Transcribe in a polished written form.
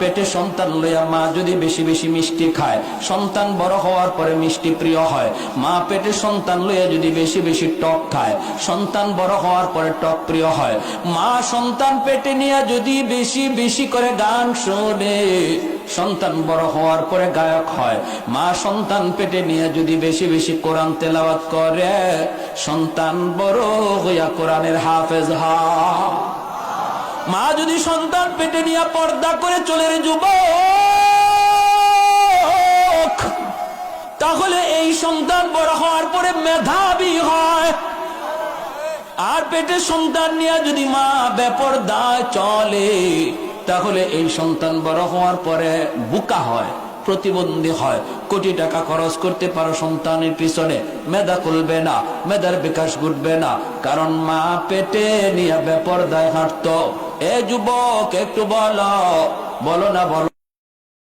পেটে সন্তান লইয়া মা যদি বেশি বেশি মিষ্টি খায়, সন্তান বড় হওয়ার পরে মিষ্টি প্রিয় হয়। মা পেটে সন্তান লইয়া যদি বেশি বেশি টক খায়, সন্তান বড় হওয়ার পরে টক প্রিয় হয়। মা সন্তান পেটে নিয়ে যদি বেশি বেশি করে গান শোনে, সন্তান বড় হওয়ার পরে গায়ক হয়। মা সন্তান পেটে নিয়ে যদি বেশি বেশি কোরআন তেলাওয়াত করে, সন্তান বড় হইয়া কোরআনের হাফেজ হয়। মা যদি সন্তান পেটে নিয়ে পর্দা করে চলে যুবক, তাহলে এই সন্তান বড় হওয়ার পরে মেধাবী হয়। আর পেটে সন্তান নিয়ে যদি মা বেপরদায় চলে, তাহলে এই সন্তান বড় হওয়ার পরে বোকা হয়, প্রতিবন্ধী হয়। কোটি টাকা খরচ করতে পারো সন্তানের পিছনে, মেধা খুলবে না, মেধার বিকাশ ঘটবে না, কারণ মা পেটে নিয়ে বেপরদায় হাঁটতো। এ যুবক একটু বলো, বলো না বলো।